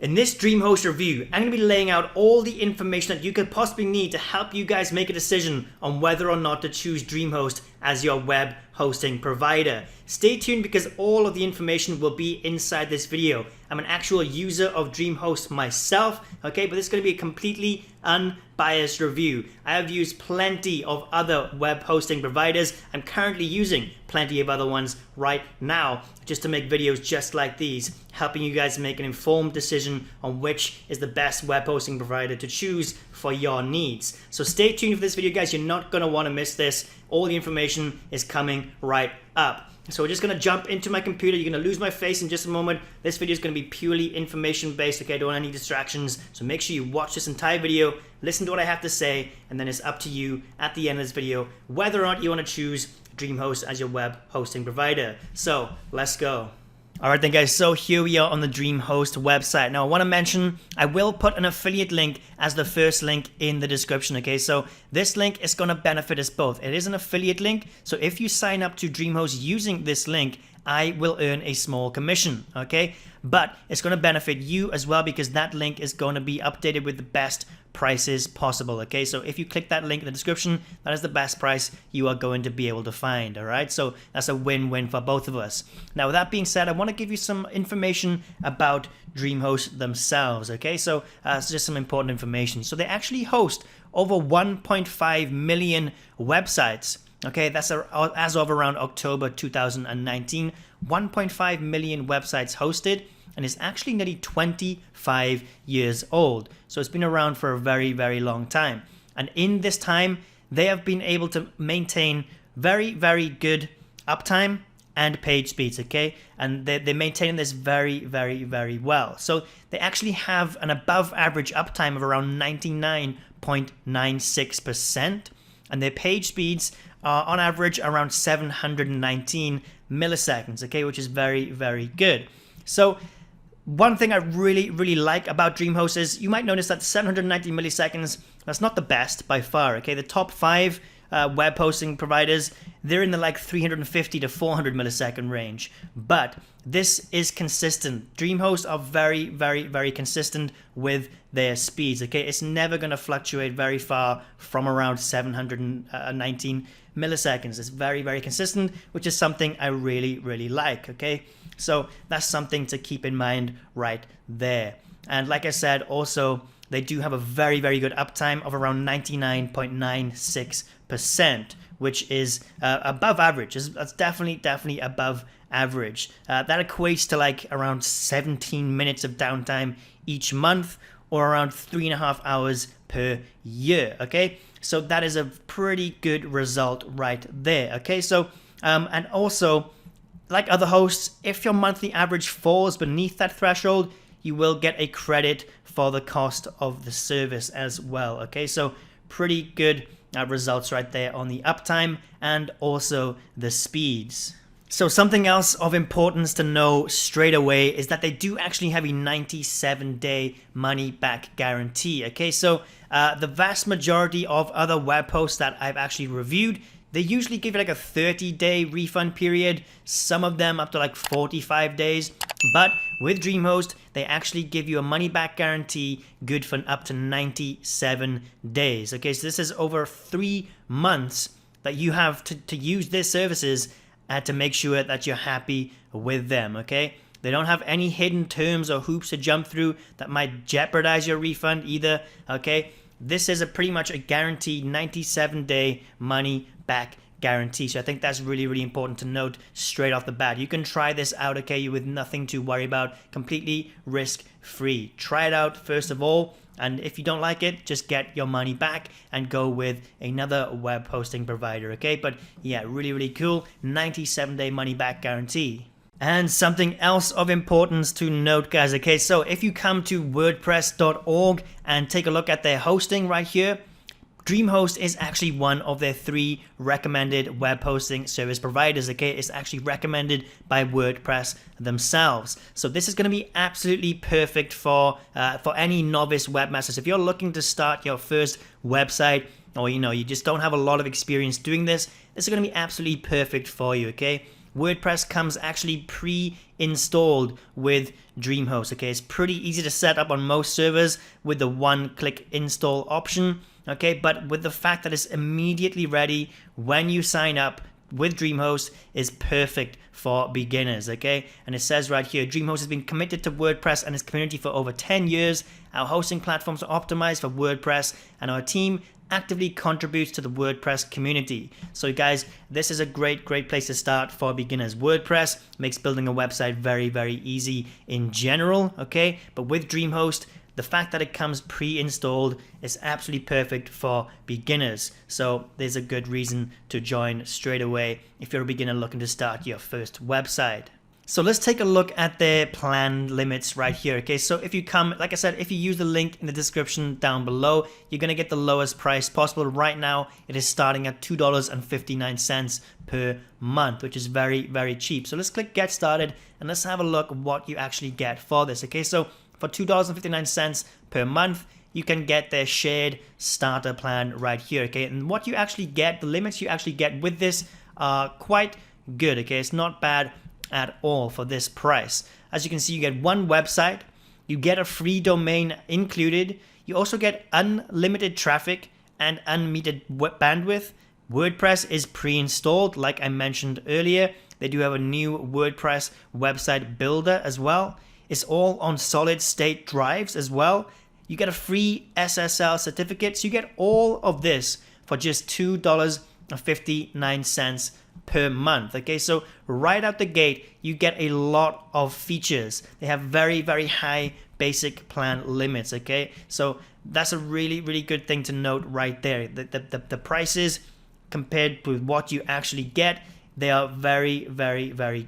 In this DreamHost review, I'm going to be laying out all the information that you could possibly need to help you guys make a decision on whether or not to choose DreamHost as your web hosting provider. Stay tuned because all of the information will be inside this video. I'm an actual user of DreamHost myself, okay, but this is going to be a completely unbiased review. I have used plenty of other web hosting providers. I'm currently using plenty of other ones right now just to make videos just like these, helping you guys make an informed decision on which is the best web hosting provider to choose for your needs. So stay tuned for this video, guys. You're not going to want to miss this. All the information is coming right up. So we're just going to jump into my computer. You're going to lose my face in just a moment. This video is going to be purely information based, okay? I don't want any distractions. So make sure you watch this entire video, listen to what I have to say, and then it's up to you at the end of this video whether or not you want to choose DreamHost as your web hosting provider. So let's go. Alright then guys, so here we are on the DreamHost website. Now I want to mention, I will put an affiliate link as the first link in the description, okay? So this link is going to benefit us both. It is an affiliate link, so if you sign up to DreamHost using this link, I will earn a small commission, okay? But it's going to benefit you as well because that link is going to be updated with the best prices possible, okay? So if you click that link in the description, that is the best price you are going to be able to find, all right? So that's a win-win for both of us. Now, with that being said, I want to give you some information about DreamHost themselves, okay? So it's just some important information. So they actually host over 1.5 million websites. Okay, that's as of around October 2019, 1.5 million websites hosted, and it's actually nearly 25 years old. So it's been around for a very, very long time. And in this time, they have been able to maintain very, very good uptime and page speeds, okay? And they maintain this very, very, very well. So they actually have an above average uptime of around 99.96%, and their page speeds are on average around 719 milliseconds, okay, which is very, very good. So one thing I really, really like about DreamHost is you might notice that 790 milliseconds, that's not the best by far, okay? The top 5 web hosting providers, they're in the like 350 to 400 millisecond range, but this is consistent. DreamHost are very, very, very consistent with their speeds, okay? It's never going to fluctuate very far from around 719 milliseconds. It's very, very consistent, which is something I really, really like, okay? So that's something to keep in mind right there. And like I said, also, they do have a very, very good uptime of around 99.96%, which is above average. That's definitely above average. That equates to like around 17 minutes of downtime each month, or around 3.5 hours per year, okay? So that is a pretty good result right there, okay? So, and also, like other hosts, if your monthly average falls beneath that threshold, you will get a credit for the cost of the service as well, okay? So pretty good results right there on the uptime and also the speeds. So something else of importance to know straight away is that they do actually have a 97-day money-back guarantee, okay? So the vast majority of other web hosts that I've actually reviewed, they usually give you like a 30-day refund period, some of them up to like 45 days. But with DreamHost, they actually give you a money-back guarantee good for up to 97 days. Okay, so this is over 3 months that you have to use their services to make sure that you're happy with them, okay? They don't have any hidden terms or hoops to jump through that might jeopardize your refund either, okay? This is pretty much a guaranteed 97-day money-back guarantee. So I think that's really, really important to note straight off the bat. You can try this out, okay, with nothing to worry about, completely risk-free. Try it out first of all, and if you don't like it, just get your money back and go with another web hosting provider, okay? But yeah, really, really cool 97-day money-back guarantee. And something else of importance to note, guys, okay? So if you come to WordPress.org and take a look at their hosting right here, DreamHost is actually one of their 3 recommended web hosting service providers, okay? It's actually recommended by WordPress themselves. So this is going to be absolutely perfect for any novice webmasters. If you're looking to start your first website, or you just don't have a lot of experience doing this, this is going to be absolutely perfect for you, okay? WordPress comes actually pre-installed with DreamHost. Okay, it's pretty easy to set up on most servers with the one-click install option. Okay, but with the fact that it's immediately ready when you sign up with DreamHost is perfect for beginners. Okay, and it says right here, DreamHost has been committed to WordPress and its community for over 10 years. Our hosting platforms are optimized for WordPress, and our team actively contributes to the WordPress community. So guys, this is a great place to start for beginners. WordPress makes building a website very easy in general. Okay, but with DreamHost, the fact that it comes pre-installed is absolutely perfect for beginners. So there's a good reason to join straight away if you're a beginner looking to start your first website. So let's take a look at the plan limits right here. Okay, so if you come, like I said, if you use the link in the description down below, you're gonna get the lowest price possible. Right now, it is starting at $2.59 per month, which is very cheap. So let's click get started and let's have a look what you actually get for this. Okay, so for $2.59 per month, you can get their shared starter plan right here. Okay, and what you actually get, the limits you actually get with this are quite good. Okay, it's not bad at all for this price. As you can see, you get one website, you get a free domain included, you also get unlimited traffic and unmetered bandwidth. WordPress is pre-installed, like I mentioned earlier. They do have a new WordPress website builder as well. It's all on solid state drives as well. You get a free SSL certificate. So you get all of this for just $2.59 per month. Okay, so right out the gate, you get a lot of features. They have very high basic plan limits. Okay, so that's a really good thing to note right there. The prices compared with what you actually get, they are very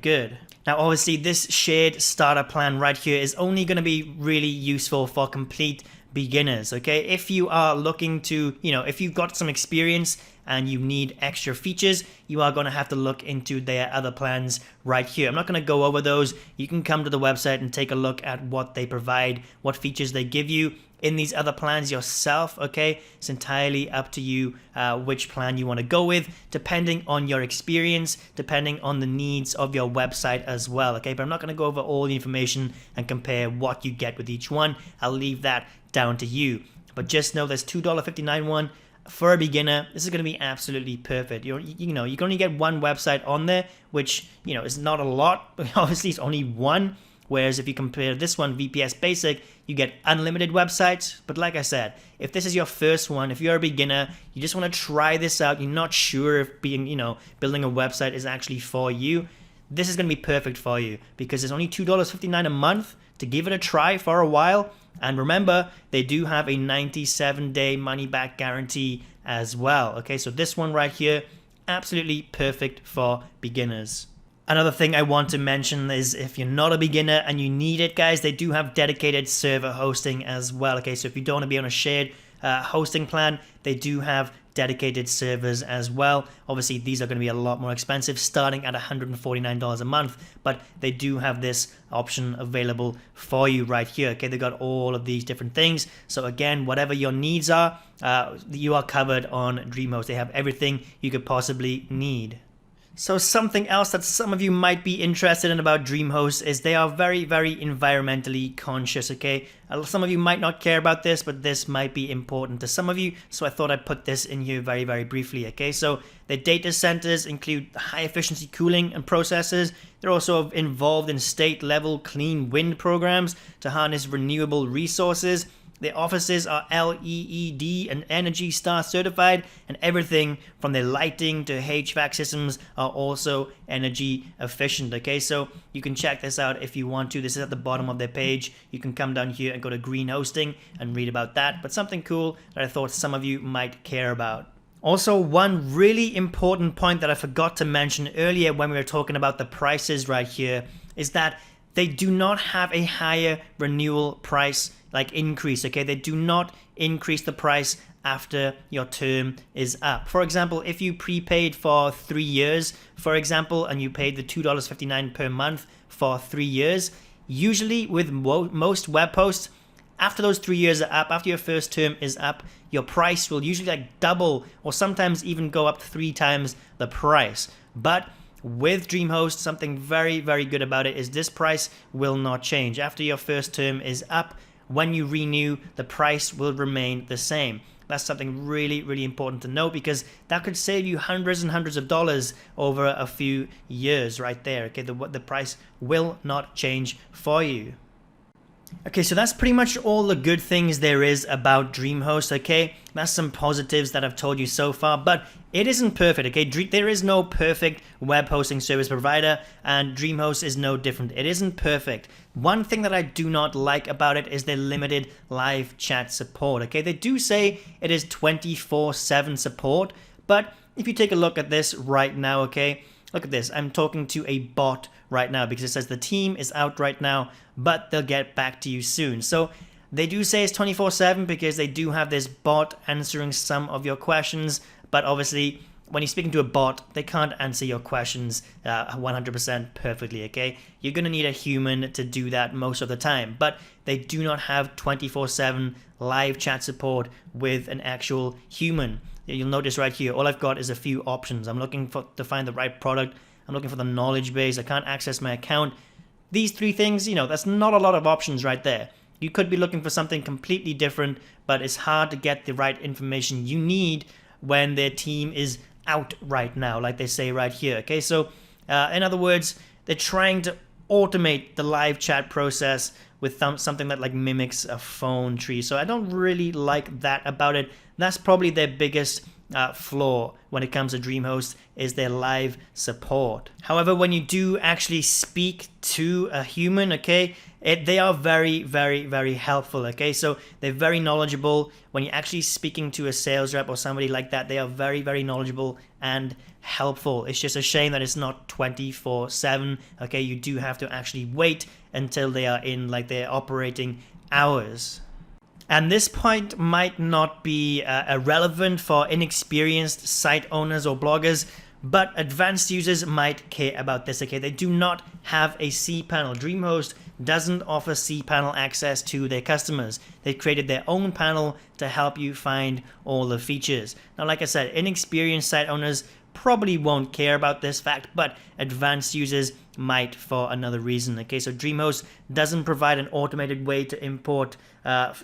good. Now, obviously, this shared starter plan right here is only going to be really useful for complete beginners. Okay, if you are looking to, if you've got some experience and you need extra features, you are going to have to look into their other plans right here. I'm not going to go over those. You can come to the website and take a look at what they provide, what features they give you in these other plans yourself. Okay, it's entirely up to you which plan you want to go with, depending on your experience, depending on the needs of your website as well. Okay, but I'm not going to go over all the information and compare what you get with each one. I'll leave that down to you. But just know there's $2.59 one for a beginner. This is going to be absolutely perfect. You can only get one website on there, which is not a lot. Obviously, it's only one. Whereas if you compare this one, VPS Basic, you get unlimited websites. But like I said, if this is your first one, if you're a beginner, you just want to try this out, you're not sure if building a website is actually for you, this is going to be perfect for you because it's only $2.59 a month to give it a try for a while. And remember, they do have a 97-day money-back guarantee as well. Okay, so this one right here, absolutely perfect for beginners. Another thing I want to mention is if you're not a beginner and you need it, guys, they do have dedicated server hosting as well. Okay, so if you don't want to be on a shared hosting plan, they do have dedicated servers as well. Obviously, these are going to be a lot more expensive, starting at $149 a month, but they do have this option available for you right here. Okay, they got all of these different things. So again, whatever your needs are, you are covered on DreamHost. They have everything you could possibly need. So something else that some of you might be interested in about DreamHost is they are very environmentally conscious. Okay, some of you might not care about this, but this might be important to some of you, so I thought I'd put this in here very briefly. Okay, so their data centers include high efficiency cooling and processes. They're also involved in state level clean wind programs to harness renewable resources. Their offices are LEED and Energy Star certified, and everything from their lighting to HVAC systems are also energy efficient. Okay, so you can check this out if you want to. This is at the bottom of their page. You can come down here and go to green hosting and read about that. But something cool that I thought some of you might care about. Also, one really important point that I forgot to mention earlier when we were talking about the prices right here is that they do not have a higher renewal price increase. Okay, they do not increase the price after your term is up. For example, if you prepaid for 3 years, for example, and you paid the $2.59 per month for 3 years, usually with most web hosts, after those 3 years are up, after your first term is up, your price will usually double or sometimes even go up 3 times the price. But with DreamHost, something very, very good about it is this price will not change. After your first term is up, when you renew, the price will remain the same. That's something really, really important to know, because that could save you hundreds and hundreds of dollars over a few years right there. Okay, the price will not change for you. Okay, so that's pretty much all the good things there is about DreamHost, okay? That's some positives that I've told you so far, but it isn't perfect, okay? There is no perfect web hosting service provider, and DreamHost is no different. It isn't perfect. One thing that I do not like about it is their limited live chat support, okay? They do say it is 24/7 support, but if you take a look at this right now, okay? Look at this. I'm talking to a bot right now because it says the team is out right now, but they'll get back to you soon. So they do say it's 24/7 because they do have this bot answering some of your questions, but obviously when you're speaking to a bot, they can't answer your questions 100% perfectly, okay? You're going to need a human to do that most of the time, but they do not have 24/7 live chat support with an actual human. You'll notice right here, all I've got is a few options. I'm looking to find the right product. I'm looking for the knowledge base. I can't access my account. These three things, that's not a lot of options right there. You could be looking for something completely different, but it's hard to get the right information you need when their team is out right now, like they say right here. Okay, so in other words, they're trying to automate the live chat process with something that like mimics a phone tree. So I don't really like that about it. That's probably their biggest flaw when it comes to DreamHost, is their live support. However, when you do actually speak to a human, okay, they are very, very, very helpful, okay? So they're very knowledgeable. When you're actually speaking to a sales rep or somebody like that, they are very, very knowledgeable and helpful. It's just a shame that it's not 24/7, okay? You do have to actually wait until they are in like their operating hours. And this point might not be irrelevant for inexperienced site owners or bloggers, but advanced users might care about this, okay? They do not have a cPanel. DreamHost doesn't offer cPanel access to their customers. They've created their own panel to help you find all the features. Now, like I said, inexperienced site owners probably won't care about this fact, but advanced users might for another reason. Okay, so DreamHost doesn't provide an automated way to import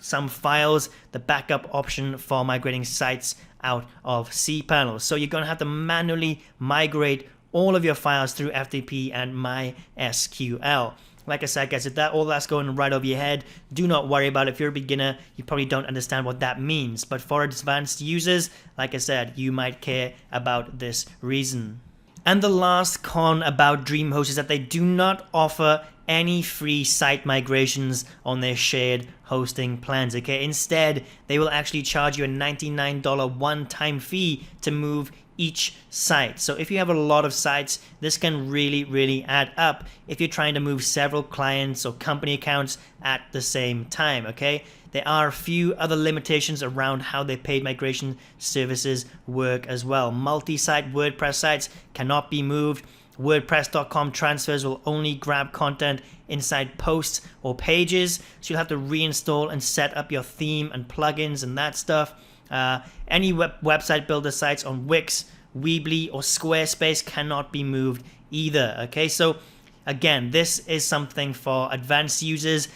some files, the backup option for migrating sites out of cPanel. So you're going to have to manually migrate all of your files through FTP and MySQL. Like I said, guys, if all that's going right over your head, do not worry about it. If you're a beginner, you probably don't understand what that means. But for advanced users, like I said, you might care about this reason. And the last con about DreamHost is that they do not offer any free site migrations on their shared hosting plans, okay? Instead, they will actually charge you a $99 one-time fee to move each site. So if you have a lot of sites, this can really, really add up if you're trying to move several clients or company accounts at the same time, okay? There are a few other limitations around how their paid migration services work as well. Multi-site WordPress sites cannot be moved. WordPress.com transfers will only grab content inside posts or pages, so you'll have to reinstall and set up your theme and plugins and that stuff. Any website builder sites on Wix, Weebly, or Squarespace cannot be moved either. Okay, so again, this is something for advanced users.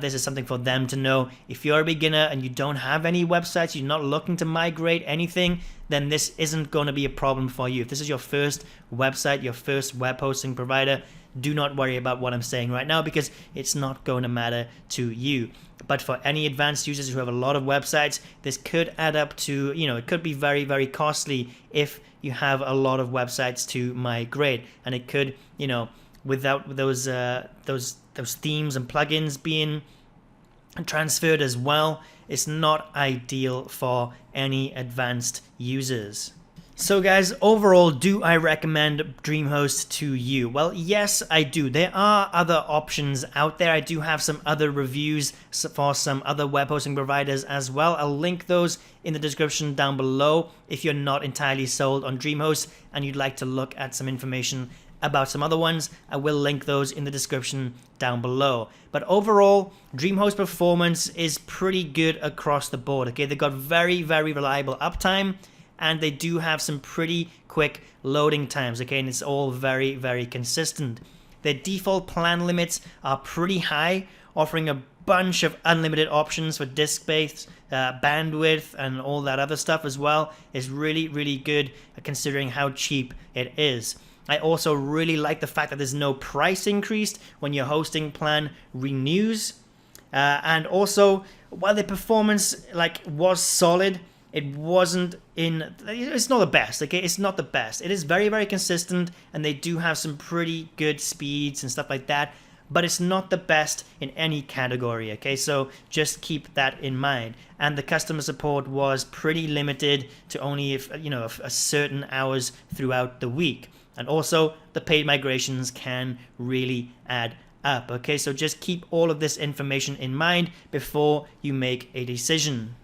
This is something for them to know. If you're a beginner and you don't have any websites, you're not looking to migrate anything, then this isn't going to be a problem for you. If this is your first website, your first web hosting provider, do not worry about what I'm saying right now because it's not going to matter to you. But for any advanced users who have a lot of websites, this could add up to, it could be very, very costly if you have a lot of websites to migrate. And it could, without those themes and plugins being transferred as well, it's not ideal for any advanced users. So guys, overall, do I recommend DreamHost to you? Well, yes, I do. There are other options out there. I do have some other reviews for some other web hosting providers as well. I'll link those in the description down below if you're not entirely sold on DreamHost and you'd like to look at some information about some other ones. I will link those in the description down below. But overall, DreamHost performance is pretty good across the board. Okay, they've got very, very reliable uptime. and they do have some pretty quick loading times, okay, and it's all very, very consistent. Their default plan limits are pretty high, offering a bunch of unlimited options for disk space, bandwidth, and all that other stuff as well. Is really, really good considering how cheap it is. I also really like the fact that there's no price increase when your hosting plan renews. And also, while the performance was solid, it's not the best, okay? It's not the best. It is very, very consistent, and they do have some pretty good speeds and stuff like that, but it's not the best in any category, okay? So just keep that in mind. And the customer support was pretty limited to only a certain hours throughout the week. And also, the paid migrations can really add up, okay? So just keep all of this information in mind before you make a decision.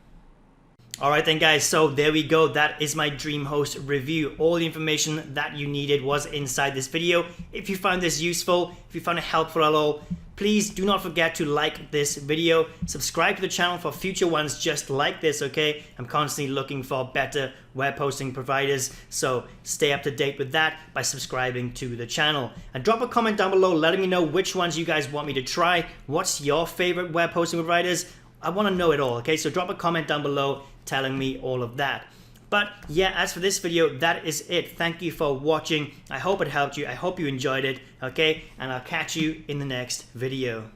Alright then guys, so there we go. That is my DreamHost review. All the information that you needed was inside this video. If you found this useful, if you found it helpful at all, please do not forget to like this video, subscribe to the channel for future ones just like this, okay? I'm constantly looking for better web hosting providers, so stay up to date with that by subscribing to the channel. And drop a comment down below letting me know which ones you guys want me to try. What's your favorite web hosting providers? I want to know it all, okay? So drop a comment down below telling me all of that. But yeah, as for this video, that is it. Thank you for watching. I hope it helped you. I hope you enjoyed it, okay? And I'll catch you in the next video.